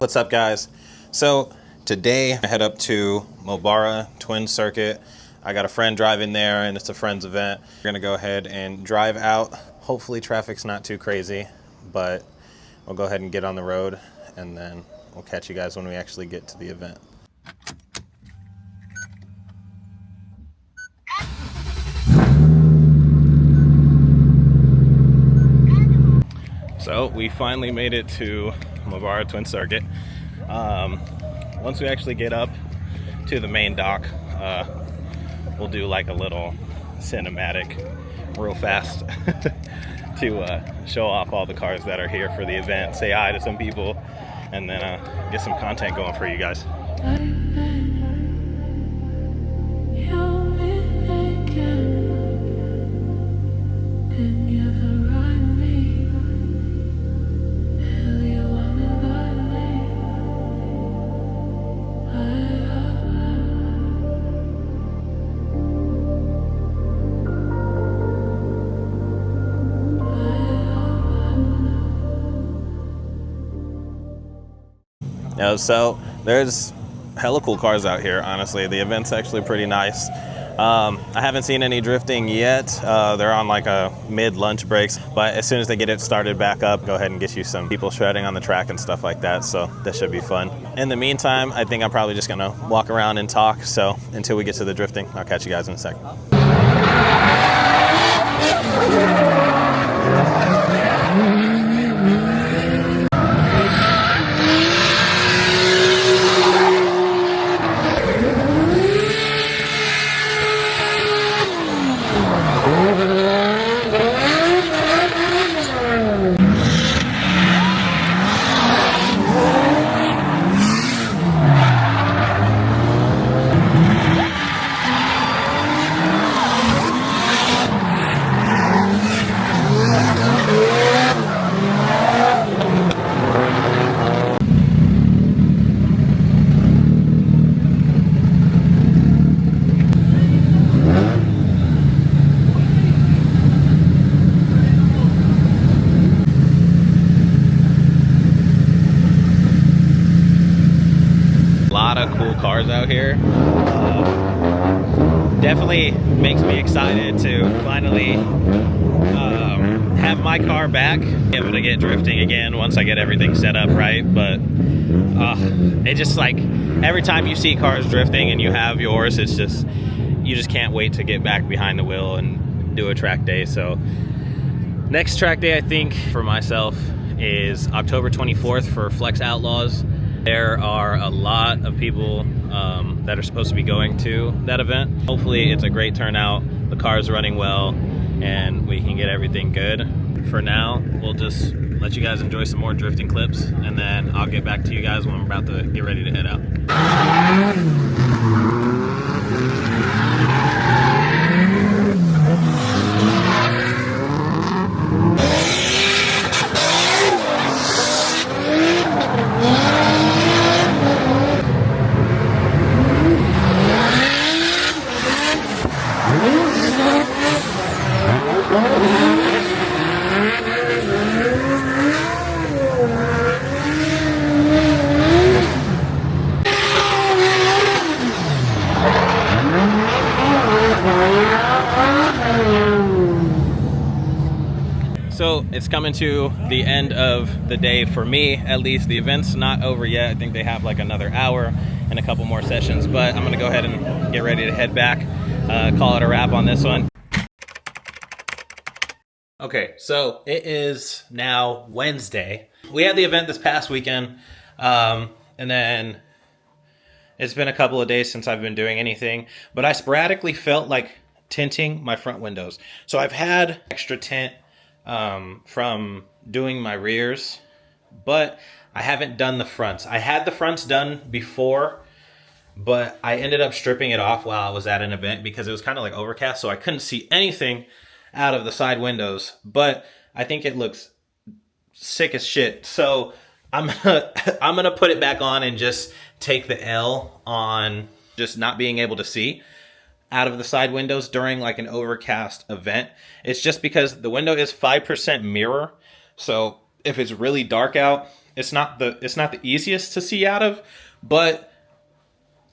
What's up, guys? So today I head up to Mobara Twin Circuit. I got a friend driving there and it's a friend's event. We're gonna go ahead and drive out. Hopefully traffic's not too crazy, but we'll go ahead and get on the road and then we'll catch you guys when we actually get to the event. So we finally made it to Mobara Twin Circuit. Once we actually get up to the main dock, we'll do like a little cinematic real fast to show off all the cars that are here for the event, say hi to some people, and then get some content going for you guys. So there's hella cool cars out here, honestly. The event's actually pretty nice. I haven't seen any drifting yet. They're on like a mid-lunch breaks, but as soon as they get it started back up, go ahead and get you some people shredding on the track and stuff like that, so that should be fun. In the meantime, I think I'm probably just gonna walk around and talk, so until we get to the drifting, I'll catch you guys in a second. Cool cars out here. Definitely makes me excited to finally have my car back, be able to get drifting again once I get everything set up right. But it just, like, every time you see cars drifting and you have yours, it's just, you just can't wait to get back behind the wheel and do a track day. So next track day, I think, for myself is October 24th for Flex Outlaws. There are a lot of people that are supposed to be going to that event. Hopefully it's a great turnout, the car's running well, and we can get everything good. For now, we'll just let you guys enjoy some more drifting clips, and then I'll get back to you guys when I'm about to get ready to head out. So it's coming to the end of the day for me, at least. The event's not over yet. I think they have like another hour and a couple more sessions, but I'm gonna go ahead and get ready to head back, call it a wrap on this one. Okay, so it is now Wednesday. We had the event this past weekend, and then it's been a couple of days since I've been doing anything, but I sporadically felt like tinting my front windows. So I've had extra tint from doing my rears, but I haven't done the fronts. I had the fronts done before, but I ended up stripping it off while I was at an event because it was kind of like overcast, so I couldn't see anything out of the side windows. But I think it looks sick as shit, so I'm gonna put it back on and just take the L on just not being able to see out of the side windows during like an overcast event. It's just because the window is 5% mirror, so if it's really dark out, It's not the easiest to see out of, but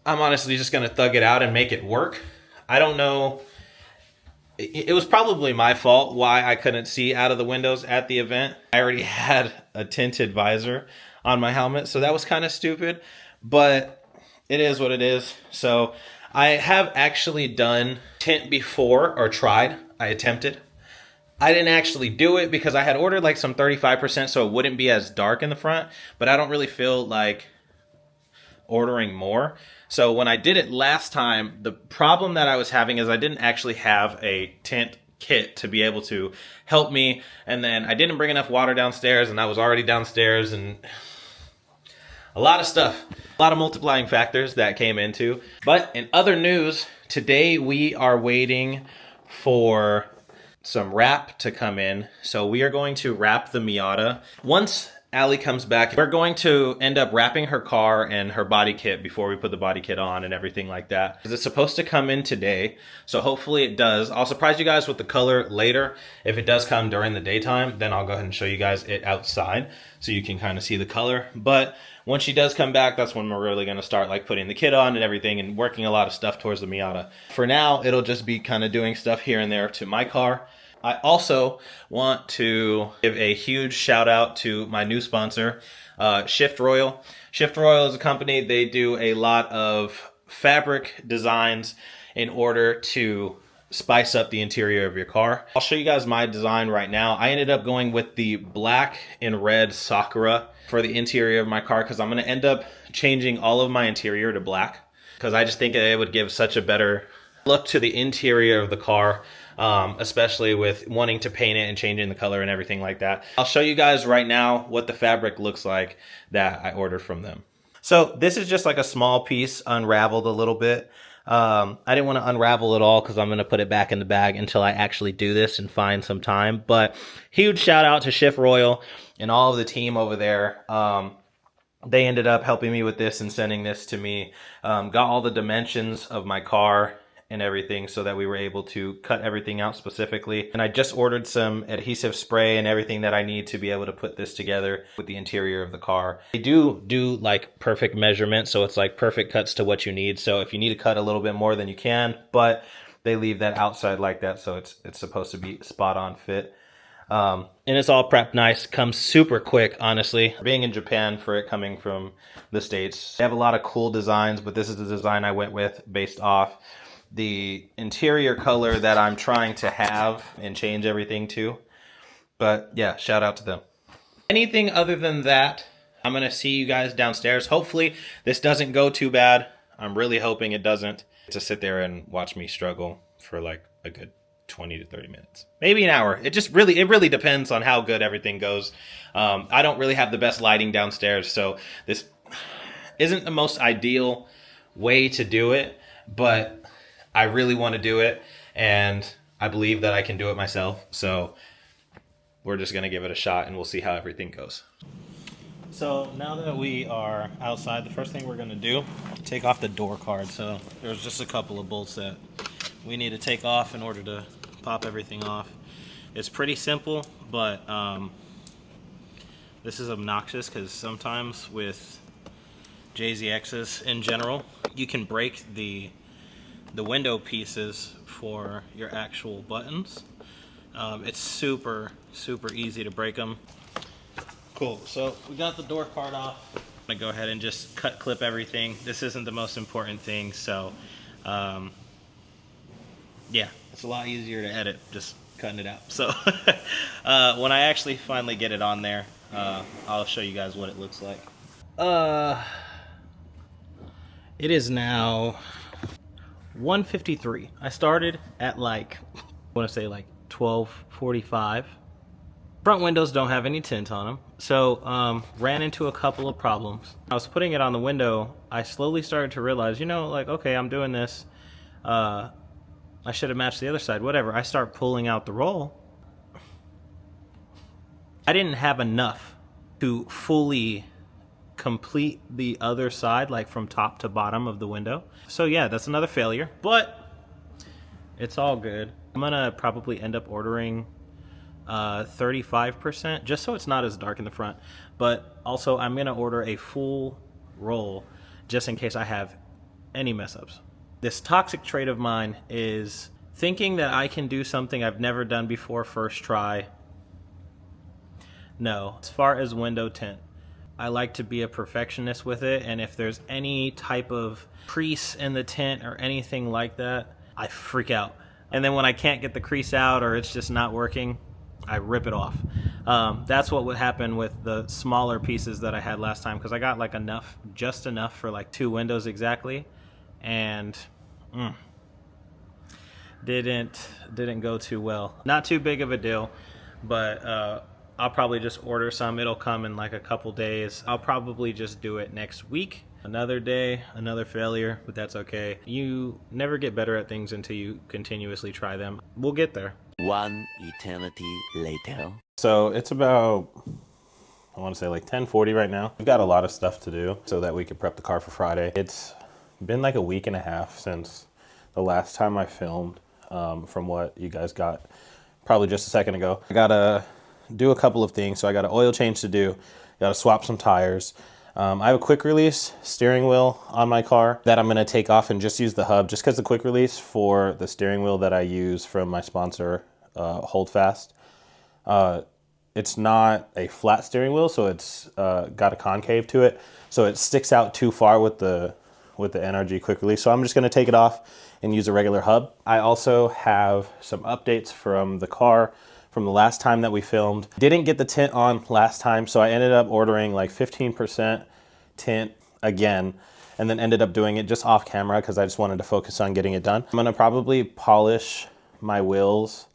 I'm honestly just gonna thug it out and make it work. I don't know. It was probably my fault why I couldn't see out of the windows at the event. I already had a tinted visor on my helmet, so that was kind of stupid, but it is what it is. So I have actually done tint before, or tried. I attempted. I didn't actually do it because I had ordered like some 35% so it wouldn't be as dark in the front, but I don't really feel like ordering more. So when I did it last time, the problem that I was having is I didn't actually have a tint kit to be able to help me, and then I didn't bring enough water downstairs, and I was already downstairs, and a lot of stuff, a lot of multiplying factors that came into. But in other news, today we are waiting for some wrap to come in. So we are going to wrap the Miata. Once Allie comes back, we're going to end up wrapping her car and her body kit before we put the body kit on and everything like that. It's supposed to come in today, so hopefully it does. I'll surprise you guys with the color later. If it does come during the daytime, then I'll go ahead and show you guys it outside so you can kind of see the color. But once she does come back, that's when we're really going to start like putting the kit on and everything and working a lot of stuff towards the Miata. For now, it'll just be kind of doing stuff here and there to my car. I also want to give a huge shout out to my new sponsor, Shift Royal. Shift Royal is a company. They do a lot of fabric designs in order to spice up the interior of your car. I'll show you guys my design right now. I ended up going with the black and red Sakura for the interior of my car because I'm going to end up changing all of my interior to black because I just think it would give such a better look to the interior of the car. Especially with wanting to paint it and changing the color and everything like that. I'll show you guys right now what the fabric looks like that I ordered from them. So this is just like a small piece unraveled a little bit. I didn't want to unravel it all because I'm going to put it back in the bag until I actually do this and find some time. But huge shout out to Shift Royal and all of the team over there. They ended up helping me with this and sending this to me. Got all the dimensions of my car and everything so that we were able to cut everything out specifically. And I just ordered some adhesive spray and everything that I need to be able to put this together with the interior of the car. They do like perfect measurement, so it's like perfect cuts to what you need. So if you need to cut a little bit more than you can, but they leave that outside like that, so it's supposed to be spot on fit. And it's all prepped nice, comes super quick, honestly. Being in Japan for it coming from the States, they have a lot of cool designs, but this is the design I went with based off the interior color that I'm trying to have and change everything to. But yeah, shout out to them. Anything other than that, I'm going to see you guys downstairs. Hopefully this doesn't go too bad. I'm really hoping it doesn't. To sit there and watch me struggle for like a good 20 to 30 minutes. Maybe an hour. It really depends on how good everything goes. I don't really have the best lighting downstairs, so this isn't the most ideal way to do it, but I really want to do it, and I believe that I can do it myself. So we're just going to give it a shot, and we'll see how everything goes. So now that we are outside, the first thing we're going to do, take off the door card. So there's just a couple of bolts that we need to take off in order to pop everything off. It's pretty simple, but this is obnoxious because sometimes with JZXs in general, you can break the window pieces for your actual buttons. It's super easy to break them. Cool, so we got the door card off. I'm gonna go ahead and just clip everything. This isn't the most important thing, so yeah, it's a lot easier to edit just cutting it out. So when I actually finally get it on there, I'll show you guys what it looks like. It is now 1:53. I started at like, I want to say like 12:45. Front windows don't have any tint on them, so ran into a couple of problems. I was putting it on the window. I slowly started to realize, like, okay, I'm doing this. I should have matched the other side. Whatever. I start pulling out the roll. I didn't have enough to fully complete the other side, like from top to bottom of the window. So yeah, that's another failure, but it's all good. I'm gonna probably end up ordering 35%, just so it's not as dark in the front. But also, I'm going to order a full roll just in case I have any mess ups. This toxic trait of mine is thinking that I can do something I've never done before first try. No. As far as window tint, I like to be a perfectionist with it, and if there's any type of crease in the tint or anything like that, I freak out. And then when I can't get the crease out or it's just not working, I rip it off. That's what would happen with the smaller pieces that I had last time, because I got like enough, just enough for like 2 windows exactly, and didn't go too well. Not too big of a deal, but I'll probably just order some. It'll come in like a couple days. I'll probably just do it next week. Another day, another failure, but that's okay. You never get better at things until you continuously try them. We'll get there. One eternity later. So it's about, I want to say like 10:40 right now. We've got a lot of stuff to do so that we can prep the car for Friday. It's been like a week and a half since the last time I filmed, from what you guys got probably just a second ago. I gotta do a couple of things. So I got an oil change to do, gotta swap some tires. I have a quick release steering wheel on my car that I'm gonna take off and just use the hub, just because the quick release for the steering wheel that I use from my sponsor, Holdfast, it's not a flat steering wheel, so it's got a concave to it, so it sticks out too far with the NRG quick release. So I'm just gonna take it off and use a regular hub. I also have some updates from the car from the last time that we filmed. Didn't get the tint on last time, so I ended up ordering like 15% tint again, and then ended up doing it just off camera because I just wanted to focus on getting it done. I'm gonna probably polish my wheels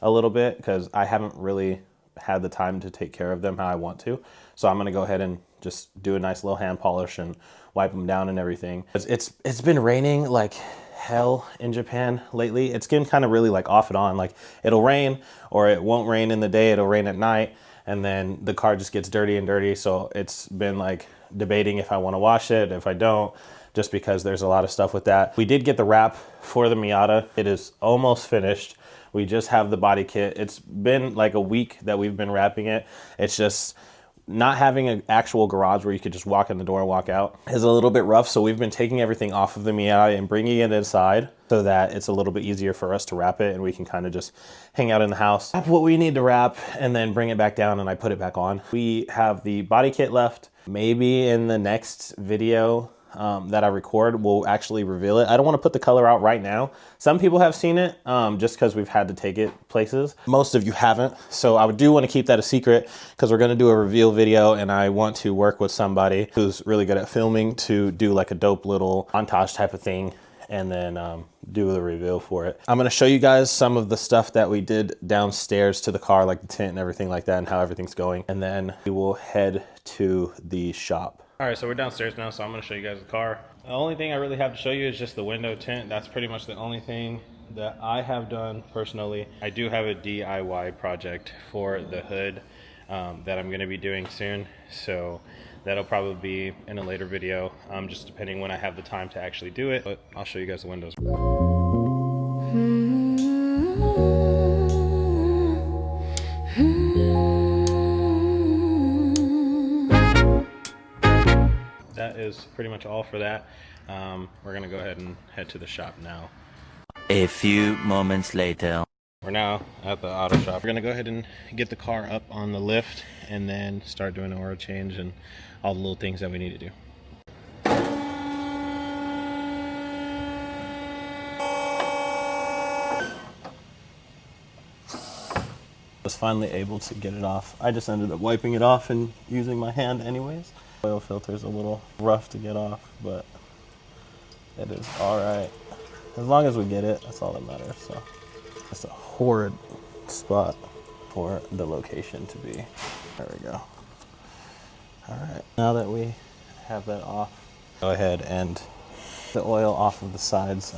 a little bit because I haven't really had the time to take care of them how I want to. So I'm gonna go ahead and just do a nice little hand polish and wipe them down and everything. It's been raining like hell in Japan lately. It's getting kind of really like off and on. Like it'll rain or it won't rain in the day, it'll rain at night, and then the car just gets dirty and dirty. So it's been like debating if I want to wash it, if I don't, just because there's a lot of stuff with that. We did get the wrap for the Miata. It is almost finished. We just have the body kit. It's been like a week that we've been wrapping it. It's just not having an actual garage where you could just walk in the door and walk out is a little bit rough. So we've been taking everything off of the Miata and bringing it inside so that it's a little bit easier for us to wrap it, and we can kind of just hang out in the house, wrap what we need to wrap, and then bring it back down and I put it back on. We have the body kit left. Maybe in the next video that I record, we'll actually reveal it. I don't want to put the color out right now. Some people have seen it just because we've had to take it places. Most of you haven't. So I do want to keep that a secret because we're going to do a reveal video, and I want to work with somebody who's really good at filming to do like a dope little montage type of thing, and then do the reveal for it. I'm gonna show you guys some of the stuff that we did downstairs to the car, like the tint and everything like that, and how everything's going. And then we will head to the shop. All right, so we're downstairs now, so I'm gonna show you guys the car. The only thing I really have to show you is just the window tint. That's pretty much the only thing that I have done personally. I do have a DIY project for the hood that I'm gonna be doing soon. So that'll probably be in a later video, just depending when I have the time to actually do it. But I'll show you guys the windows. That is pretty much all for that. We're gonna go ahead and head to the shop now. A few moments later. We're now at the auto shop. We're gonna go ahead and get the car up on the lift and then start doing an oil change and all the little things that we need to do. Was finally able to get it off. I just ended up wiping it off and using my hand anyways. Oil filter's a little rough to get off, but it is all right. As long as we get it, that's all that matters. So it's a horrid spot for the location to be. There we go. All right, now that we have that off, go ahead and the oil off of the sides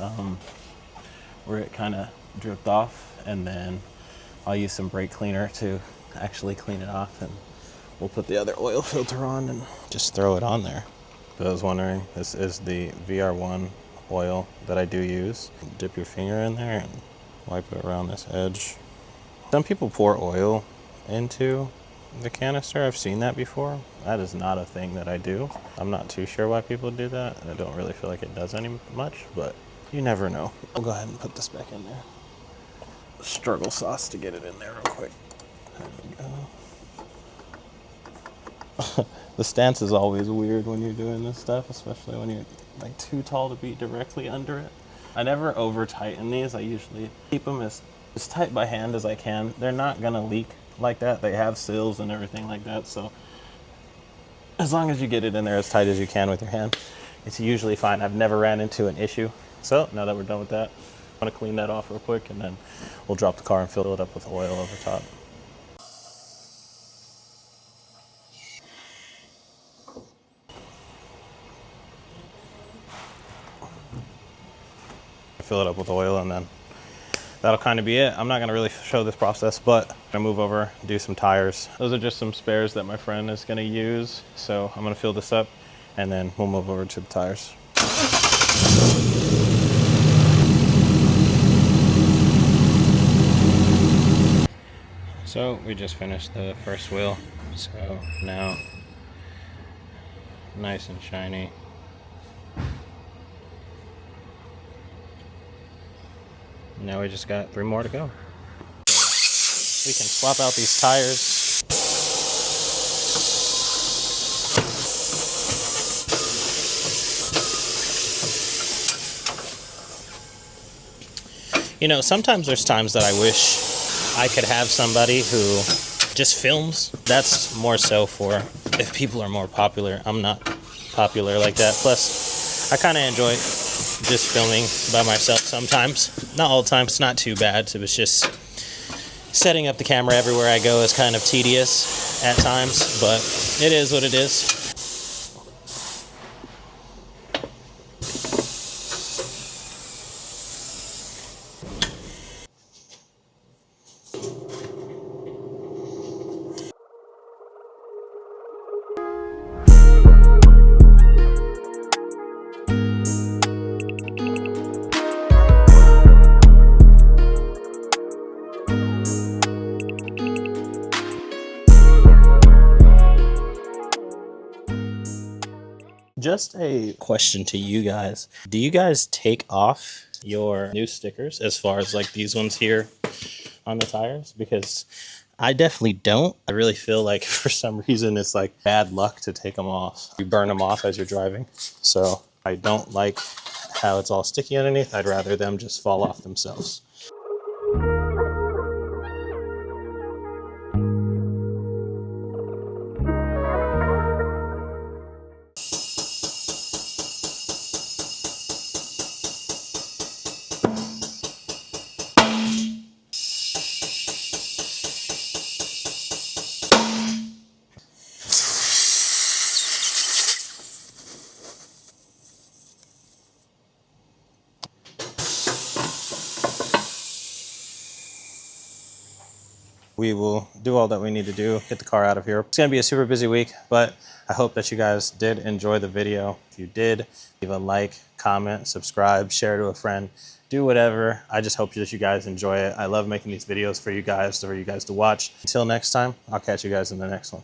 where it kind of dripped off, and then I'll use some brake cleaner to actually clean it off, and we'll put the other oil filter on and just throw it on there. If I was wondering, this is the VR1 oil that I do use. Dip your finger in there and wipe it around this edge Some people pour oil into the canister. I've seen that before. That is not a thing that I do. I'm not too sure why people do that. I don't really feel like it does any much, but you never know. I'll go ahead and put this back in there. Struggle sauce to get it in there real quick. There we go. The stance is always weird when you're doing this stuff, especially when you're like too tall to be directly under it. I never over tighten these. I usually keep them as tight by hand as I can. They're not gonna leak like that. They have sills and everything like that, so as long as you get it in there as tight as you can with your hand, it's usually fine. I've never ran into an issue. So now that we're done with that, I'm gonna clean that off real quick, and then we'll drop the car and fill it up with oil over top. Fill it up with oil, and then that'll kind of be it. I'm not gonna really show this process, but I'm gonna move over, do some tires. Those are just some spares that my friend is gonna use. So I'm gonna fill this up, and then we'll move over to the tires. So we just finished the first wheel. So now, nice and shiny. Now we just got 3 more to go. So we can swap out these tires. You know, sometimes there's times that I wish I could have somebody who just films. That's more so for if people are more popular. I'm not popular like that. Plus, I kind of enjoy just filming by myself sometimes. Not all the time, it's not too bad. So it's just setting up the camera everywhere I go is kind of tedious at times, but it is what it is. Just a question to you guys. Do you guys take off your new stickers as far as like these ones here on the tires? Because I definitely don't. I really feel like for some reason it's like bad luck to take them off. You burn them off as you're driving. So I don't like how it's all sticky underneath. I'd rather them just fall off themselves. We will do all that we need to do, get the car out of here. It's gonna be a super busy week, but I hope that you guys did enjoy the video. If you did, leave a like, comment, subscribe, share to a friend, do whatever. I just hope that you guys enjoy it. I love making these videos for you guys to watch. Until next time, I'll catch you guys in the next one.